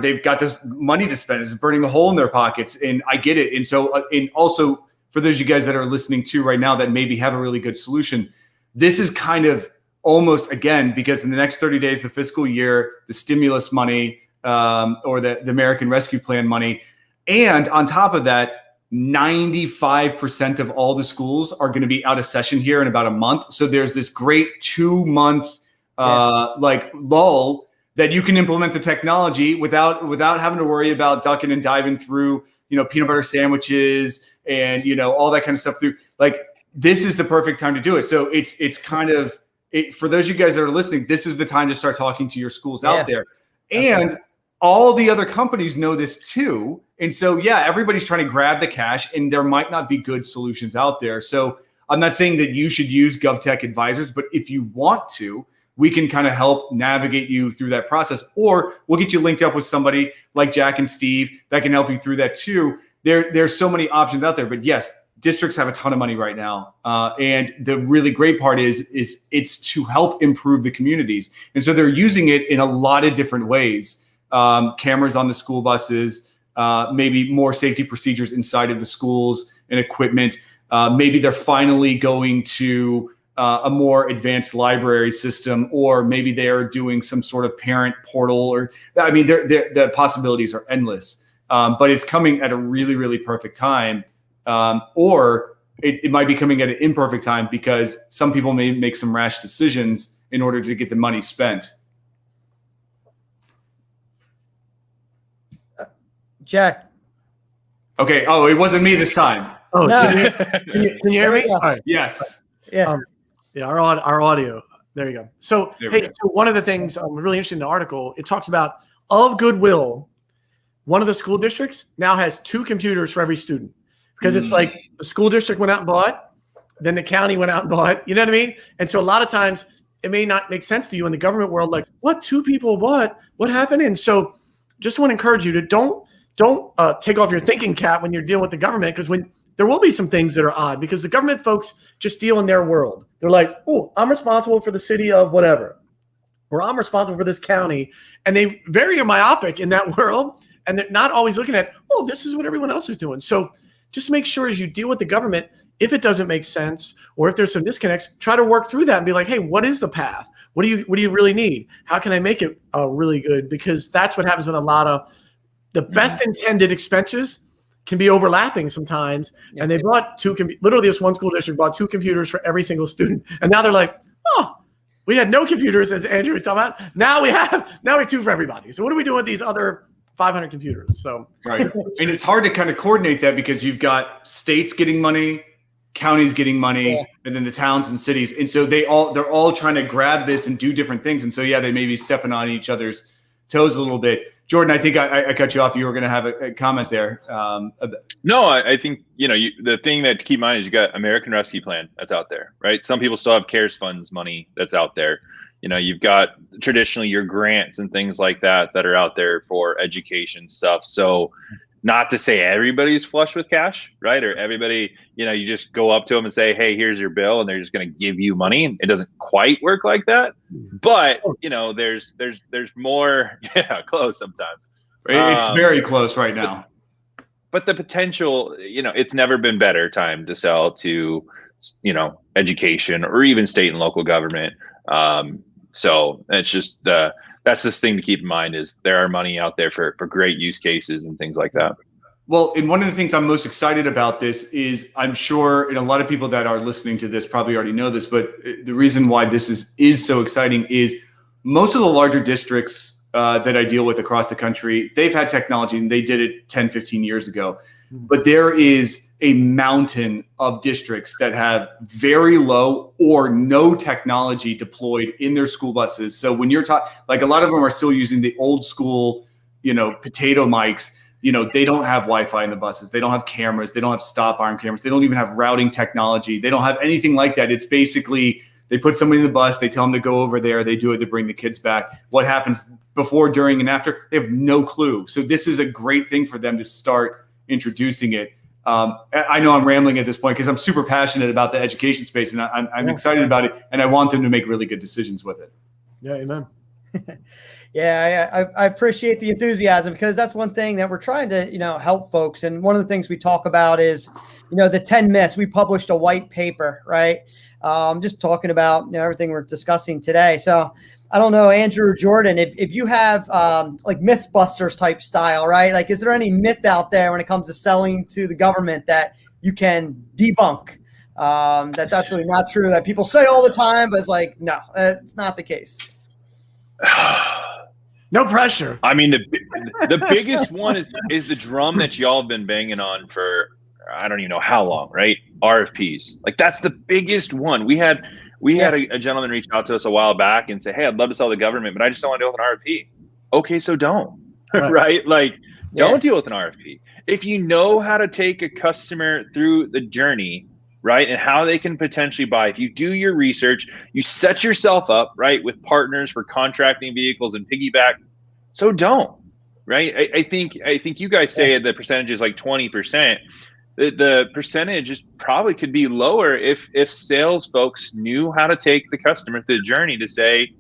they've got this money to spend. It's burning a hole in their pockets. And I get it. And so, and also for those of you guys that are listening to right now that maybe have a really good solution, this is kind of almost, again, because in the next 30 days, the fiscal year, the stimulus money, or the American Rescue Plan money. And on top of that, 95% of all the schools are going to be out of session here in about a month. So there's this great 2-month lull that you can implement the technology without having to worry about ducking and diving through, peanut butter sandwiches and, all that kind of stuff through. This is the perfect time to do it. So it's kind of, for those of you guys that are listening, this is the time to start talking to your schools out there. And all the other companies know this too. And so, everybody's trying to grab the cash, and there might not be good solutions out there. So I'm not saying that you should use GovTech Advisors, but if you want to, we can kind of help navigate you through that process, or we'll get you linked up with somebody like Jack and Steve that can help you through that too. There's so many options out there, but yes, districts have a ton of money right now. And the really great part is it's to help improve the communities. And so they're using it in a lot of different ways. Cameras on the school buses, maybe more safety procedures inside of the schools and equipment. Maybe they're finally going to a more advanced library system, or maybe they are doing some sort of parent portal, or I mean, the possibilities are endless. But it's coming at a really, really perfect time, or it might be coming at an imperfect time because some people may make some rash decisions in order to get the money spent. Jack. Okay. Oh, it wasn't me this time. Oh, No. can you hear me? All right. Yes. Yeah. Yeah, our audio. There you go. So, so one of the things really interesting in the article, it talks about, of goodwill, one of the school districts now has 2 computers for every student, because it's like the school district went out and bought, then the county went out and bought. You know what I mean? And so a lot of times it may not make sense to you in the government world, like, what, 2 people, what happened? And so just want to encourage you to don't take off your thinking cap when you're dealing with the government, because when there will be some things that are odd, because the government folks just deal in their world. They're like, oh, I'm responsible for the city of whatever, or I'm responsible for this county. And they very myopic in that world. And they're not always looking at, oh, this is what everyone else is doing. So just make sure as you deal with the government, if it doesn't make sense, or if there's some disconnects, try to work through that and be like, hey, what is the path? What do you really need? How can I make it really good? Because that's what happens with a lot of the best intended expenses can be overlapping sometimes. Yeah. And they bought literally this one school district bought 2 computers for every single student. And now they're like, oh, we had no computers, as Andrew was talking about. Now we have 2 for everybody. So what are we doing with these other 500 computers? So right. And it's hard to kind of coordinate that, because you've got states getting money, counties getting money, and then the towns and cities. And so they're all trying to grab this and do different things. And so, yeah, they may be stepping on each other's toes a little bit. Jordan, I think I cut you off. You were going to have a comment there. No, I think, the thing that to keep in mind is you got American Rescue Plan that's out there, right? Some people still have CARES funds money that's out there. You've got traditionally your grants and things like that are out there for education stuff. So not to say everybody's flush with cash, right? Or everybody, you just go up to them and say, hey, here's your bill, and they're just going to give you money. It doesn't quite work like that. But, there's more, close sometimes. It's very close right now. But the potential, it's never been better time to sell to, education or even state and local government. So it's just that's this thing to keep in mind, is there are money out there for great use cases and things like that. Well, and one of the things I'm most excited about this is, I'm sure, and a lot of people that are listening to this probably already know this, but the reason why this is so exciting is most of the larger districts that I deal with across the country, they've had technology and they did it 10, 15 years ago. But there is a mountain of districts that have very low or no technology deployed in their school buses. So when you're talking, like, a lot of them are still using the old school, potato mics. They don't have Wi-Fi in the buses. They don't have cameras. They don't have stop arm cameras. They don't even have routing technology. They don't have anything like that. It's basically, they put somebody in the bus, they tell them to go over there, they do it, they bring the kids back. What happens before, during, and after, they have no clue. So this is a great thing for them to start introducing it. I know I'm rambling at this point because I'm super passionate about the education space, and I'm excited about it, and I want them to make really good decisions with it. Yeah, amen. Yeah, I appreciate the enthusiasm, because that's one thing that we're trying to, help folks. And one of the things we talk about is, the 10 myths. We published a white paper, right? Just talking about everything we're discussing today. So I don't know, Andrew or Jordan, if you have like Mythbusters type style, right? Like, is there any myth out there when it comes to selling to the government that you can debunk? That's absolutely not true, that people say all the time, but it's like, no, it's not the case. No pressure. I mean, the biggest one is the drum that y'all have been banging on for, I don't even know how long, right? RFPs. Like, that's the biggest one. We had a gentleman reach out to us a while back and say, hey, I'd love to sell the government, but I just don't want to deal with an RFP. Okay, so don't, right? Like, don't deal with an RFP. If you know how to take a customer through the journey, right, and how they can potentially buy, if you do your research, you set yourself up, right, with partners for contracting vehicles and piggyback, so don't, right? I think you guys say the percentage is like 20%. The percentage is probably could be lower if sales folks knew how to take the customer through the journey to say,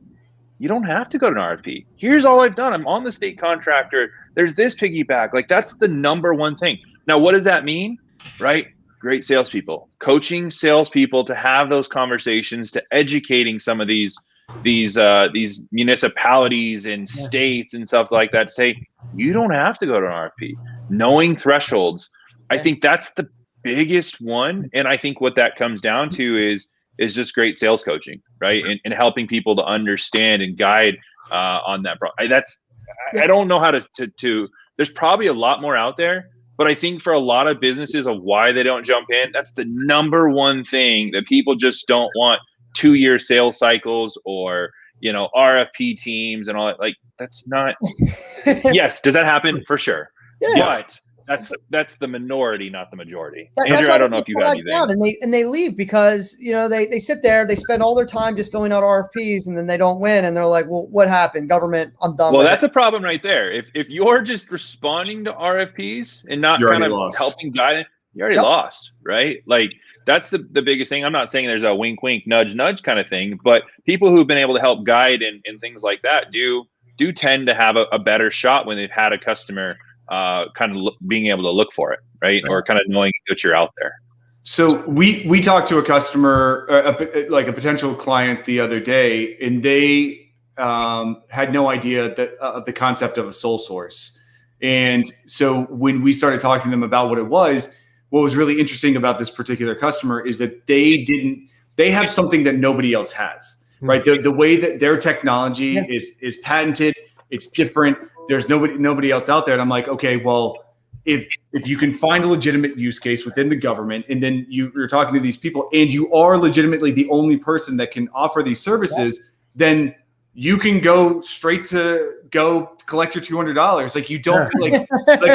you don't have to go to an RFP. Here's all I've done. I'm on the state contractor. There's this piggyback. Like, that's the number one thing. Now, what does that mean, right? great salespeople, coaching salespeople to have those conversations, to educating some of these municipalities and states and stuff like that, to say, you don't have to go to an RFP. Knowing thresholds, I think that's the biggest one. And I think what that comes down to is just great sales coaching, right? And helping people to understand and guide on that. I don't know how to, there's probably a lot more out there, but I think for a lot of businesses of why they don't jump in, that's the number one thing that people just don't want. 2-year sales cycles or, RFP teams and all that. Like, that's not, yes. Does that happen? For sure. Yes. But that's the minority, not the majority. That's Andrew, I don't know if you got anything. And they leave because, they sit there, they spend all their time just filling out RFPs and then they don't win. And they're like, well, what happened? Government, I'm done. Well, that's a problem right there. If you're just responding to RFPs and not kind of helping guide, you already lost, right? Like, that's the biggest thing. I'm not saying there's a wink, wink, nudge, nudge kind of thing, but people who've been able to help guide and things like that do tend to have a better shot when they've had a customer being able to look for it, right? Or kind of knowing that you're out there. So we talked to a customer, like a potential client the other day, and they had no idea of the concept of a sole source. And so when we started talking to them about what was really interesting about this particular customer is that they have something that nobody else has, right? The way that their technology is patented, it's different. There's nobody else out there. And I'm like, okay, well, if you can find a legitimate use case within the government, and then you're talking to these people and you are legitimately the only person that can offer these services, then you can go straight to go collect your $200. Like, you don't like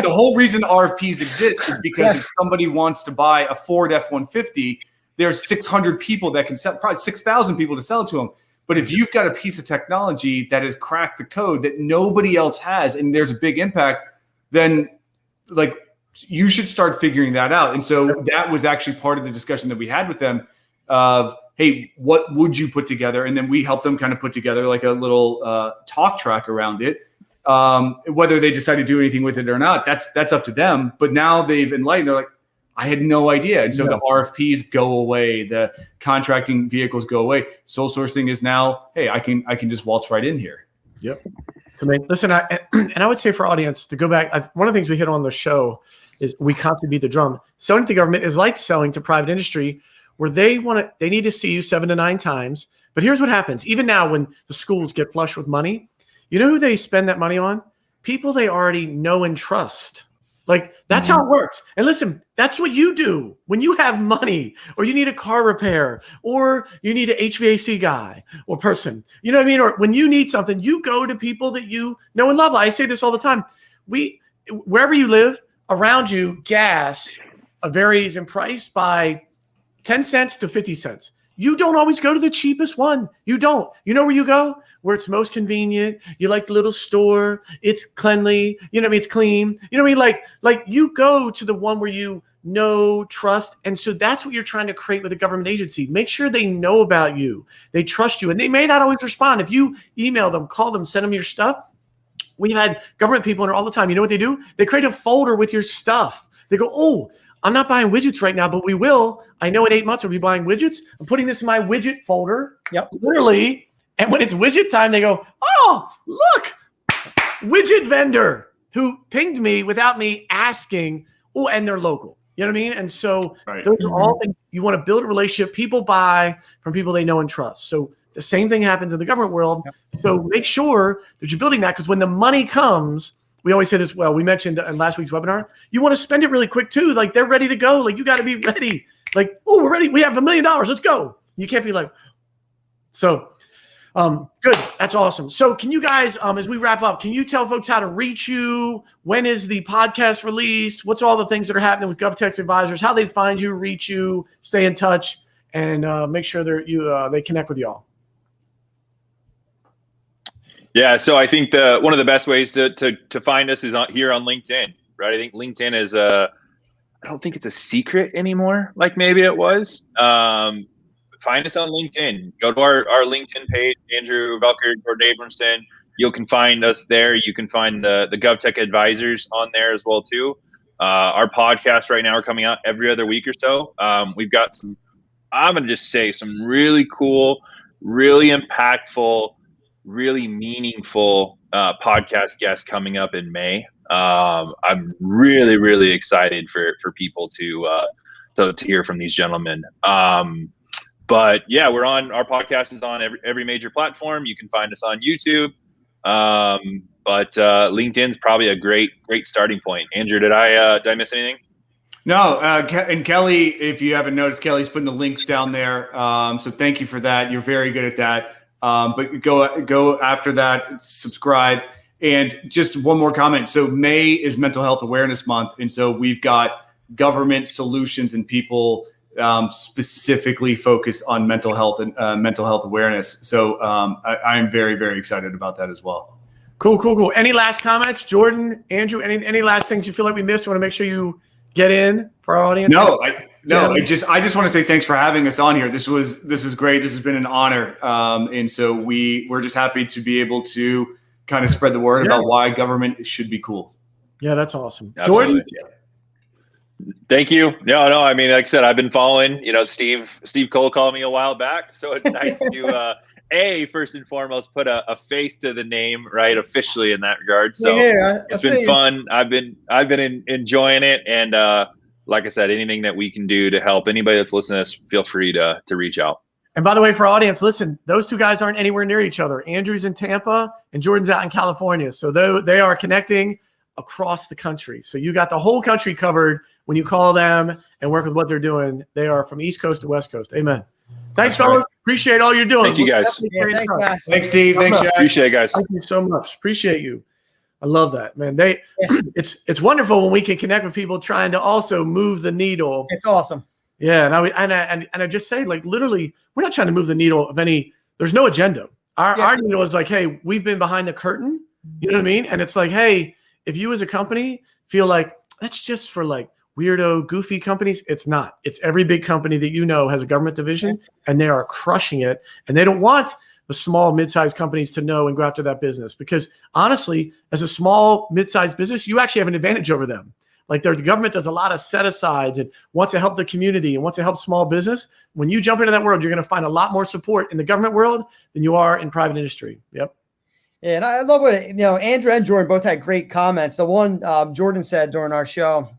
the whole reason RFPs exist is because if somebody wants to buy a Ford F-150, there's 600 people that can sell, probably 6,000 people to sell to them. But if you've got a piece of technology that has cracked the code that nobody else has, and there's a big impact, then like you should start figuring that out. And so that was actually part of the discussion that we had with them of, hey, what would you put together? And then we helped them kind of put together like a little talk track around it. Whether they decide to do anything with it or not, that's up to them. But now they've enlightened. They're like, I had no idea. And so the RFPs go away, the contracting vehicles go away. Sole sourcing is now, hey, I can just waltz right in here. Yep. So, listen, I would say for our audience to go back, one of the things we hit on the show is we constantly beat the drum. Selling to the government is like selling to private industry, where they need to see you 7 to 9 times. But here's what happens. Even now, when the schools get flush with money, you know who they spend that money on? People they already know and trust. Like, that's how it works. And listen, that's what you do when you have money, or you need a car repair, or you need an HVAC guy or person. You know what I mean? Or when you need something, you go to people that you know and love. I say this all the time. Wherever you live, around you, gas varies in price by 10 cents to 50 cents. You don't always go to the cheapest one. You don't. You know where you go? Where it's most convenient. You like the little store. It's cleanly. You know what I mean? It's clean. You know what I mean? Like you go to the one where you know, trust. And so that's what you're trying to create with a government agency. Make sure they know about you. They trust you. And they may not always respond. If you email them, call them, send them your stuff. We've had government people in there all the time. You know what they do? They create a folder with your stuff. They go, oh, I'm not buying widgets right now, but we will. I know in 8 months we'll be buying widgets. I'm putting this in my widget folder. Yep. Literally. And when it's widget time, they go, oh, look, widget vendor who pinged me without me asking. Oh, and they're local. You know what I mean? And so those are all things you want to build a relationship. People buy from people they know and trust. So the same thing happens in the government world. Yep. So make sure that you're building that, because when the money comes, we always say this, well, we mentioned in last week's webinar, you want to spend it really quick too. Like, they're ready to go. Like, you got to be ready. Like, oh, we're ready. We have $1 million. Let's go. You can't be like, so good. That's awesome. So can you guys, as we wrap up, can you tell folks how to reach you? When is the podcast release? What's all the things that are happening with GovTech Advisors? How they find you, reach you, stay in touch, and make sure they connect with y'all. Yeah, so I think one of the best ways to find us is here on LinkedIn, right? I think LinkedIn is I don't think it's a secret anymore, like maybe it was. Find us on LinkedIn. Go to our LinkedIn page, Andrew, Velker, or Abramson. You can find us there. You can find the GovTech Advisors on there as well too. Our podcasts right now are coming out every other week or so. We've got some, I'm going to just say, some really cool, really impactful, really meaningful podcast guests coming up in May. I'm really, really excited for people to hear from these gentlemen. But yeah, our podcast is on every major platform. You can find us on YouTube. But LinkedIn's probably a great starting point. Andrew, did I miss anything? No, and Kelly, if you haven't noticed, Kelly's putting the links down there. So thank you for that. You're very good at that. But go after that, subscribe. And just one more comment. So May is Mental Health Awareness Month. And so we've got government solutions and people specifically focused on mental health and mental health awareness. So I'm very, very excited about that as well. Cool. Any last comments, Jordan, Andrew? Any last things you feel like we missed? You want to make sure you get in for our audience? I just want to say thanks for having us on here. This is great. This has been an honor. And so we're just happy to be able to kind of spread the word about why government should be cool. Yeah, that's awesome. Absolutely. Jordan? Thank you. No. I mean, like I said, I've been following, Steve Cole called me a while back. So it's nice to, first and foremost, put a face to the name, right? Officially in that regard. So it's been fun. I've been enjoying it. And like I said, anything that we can do to help anybody that's listening to us, feel free to reach out. And by the way, for our audience, listen, those two guys aren't anywhere near each other. Andrew's in Tampa and Jordan's out in California. So they are connecting across the country. So you got the whole country covered when you call them and work with what they're doing. They are from East Coast to West Coast. Amen. Thanks, fellas. Appreciate all you're doing. Thank you, guys. Thanks, Steve. Thanks, Jack. Appreciate it, guys. Thank you so much. Appreciate you. I love that, man. It's wonderful when we can connect with people trying to also move the needle. It's awesome. Yeah, and I just say, like, literally, we're not trying to move the needle of any. There's no agenda. Our needle is like, hey, we've been behind the curtain. You know what I mean? And it's like, hey, if you as a company feel like that's just for like weirdo, goofy companies, it's not. It's every big company that has a government division, and they are crushing it. And they don't want the small, mid-sized companies to know and go after that business, because honestly, as a small, mid-sized business, you actually have an advantage over them. Like the government does a lot of set-asides and wants to help the community and wants to help small business. When you jump into that world, you're going to find a lot more support in the government world than you are in private industry. Yep. Yeah, and I love what Andrew and Jordan both had great comments. The one Jordan said during our show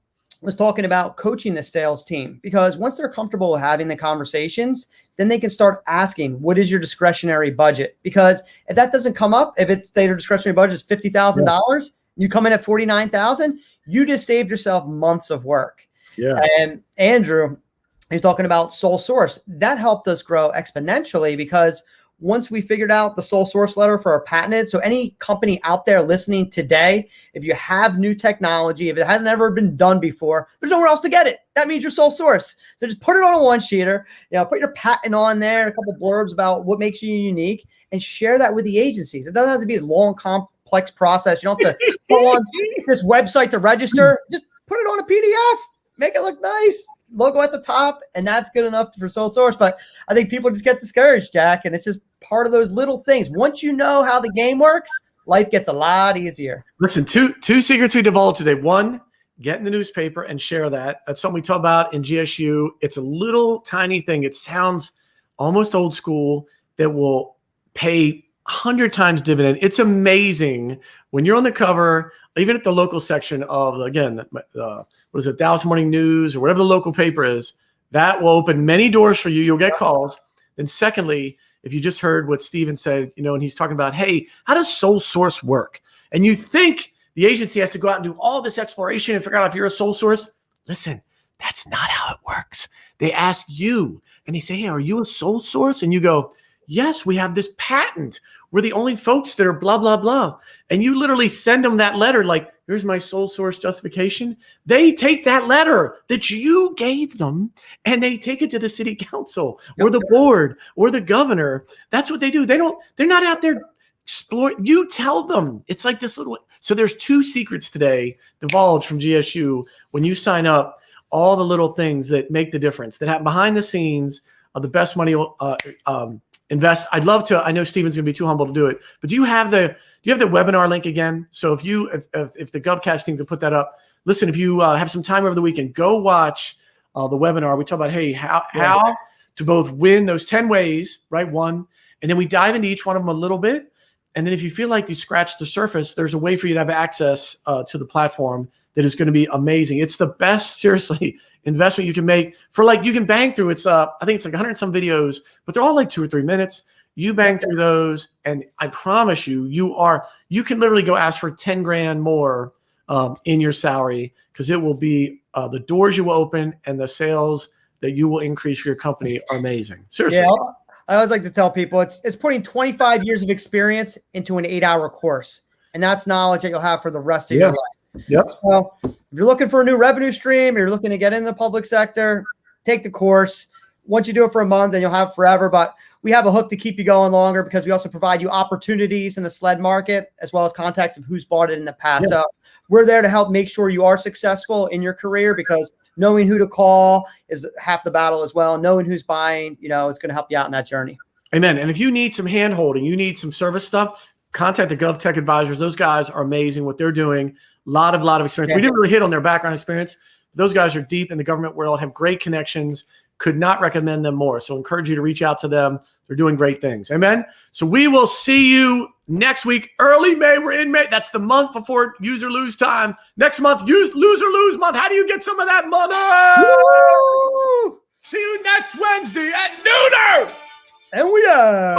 was talking about coaching the sales team, because once they're comfortable having the conversations, then they can start asking, what is your discretionary budget? Because if that doesn't come up, if it's your discretionary budget is $50,000, you come in at $49,000, you just saved yourself months of work. Yeah. And Andrew, he's talking about sole source. That helped us grow exponentially, because once we figured out the sole source letter for our patented, so any company out there listening today, if you have new technology, if it hasn't ever been done before, there's nowhere else to get it. That means you're sole source. So just put it on a one-sheeter, put your patent on there, a couple blurbs about what makes you unique, and share that with the agencies. It doesn't have to be a long, complex process. You don't have to go on this website to register. Just put it on a PDF, make it look nice. Logo at the top, and that's good enough for sole source. But I think people just get discouraged, Jack, and it's just part of those little things. Once you know how the game works, life gets a lot easier. Listen, two secrets we divulged today. One, get in the newspaper and share that. That's something we talk about in GSU. It's a little tiny thing. It sounds almost old school that will pay 100 times dividend. It's amazing when you're on the cover, even at the local section of, again, what is it, Dallas Morning News or whatever the local paper is, that will open many doors for you. You'll get calls. And secondly, if you just heard what Steven said, and he's talking about, hey, how does sole source work? And you think the agency has to go out and do all this exploration and figure out if you're a sole source. Listen, that's not how it works. They ask you and they say, hey, are you a sole source? And you go, yes, we have this patent. We're the only folks that are blah, blah, blah. And you literally send them that letter like, here's my sole source justification. They take that letter that you gave them and they take it to the city council or the board or the governor. That's what they do. They're not out there exploring. You tell them. It's like this little. So there's two secrets today divulged from GSU when you sign up, all the little things that make the difference, that happen behind the scenes of the best money invest. I'd love to. I know Steven's going to be too humble to do it, but do you have the webinar link again? So if the GovCast team could put that up, listen, if you have some time over the weekend, go watch the webinar. We talk about, hey, how to both win those 10 ways, right? One, and then we dive into each one of them a little bit. And then if you feel like you scratch the surface, there's a way for you to have access to the platform that is going to be amazing. It's the best, seriously, investment you can make for you can bang through. It's I think it's like 100 and some videos, but they're all like 2 or 3 minutes. You bang through those, and I promise you, you can literally go ask for 10 grand more in your salary, because it will be the doors you will open and the sales that you will increase for your company are amazing. Seriously. Yeah, I always like to tell people it's putting 25 years of experience into an 8-hour course, and that's knowledge that you'll have for the rest of your life. Yep. So if you're looking for a new revenue stream, you're looking to get in the public sector, take the course. Once you do it for a month, then you'll have forever. But we have a hook to keep you going longer, because we also provide you opportunities in the SLED market, as well as contacts of who's bought it in the past. So we're there to help make sure you are successful in your career, because knowing who to call is half the battle as well. Knowing who's buying, it's going to help you out in that journey. Amen. And if you need some hand holding, you need some service stuff, contact the GovTech Advisors. Those guys are amazing what they're doing. A lot of experience. Yeah. We didn't really hit on their background experience. Those guys are deep in the government world, have great connections. Could not recommend them more. So encourage you to reach out to them. They're doing great things. Amen. So we will see you next week, early May. We're in May. That's the month before use or lose time. Next month, lose or lose month. How do you get some of that money? Woo! See you next Wednesday at nooner. And we are.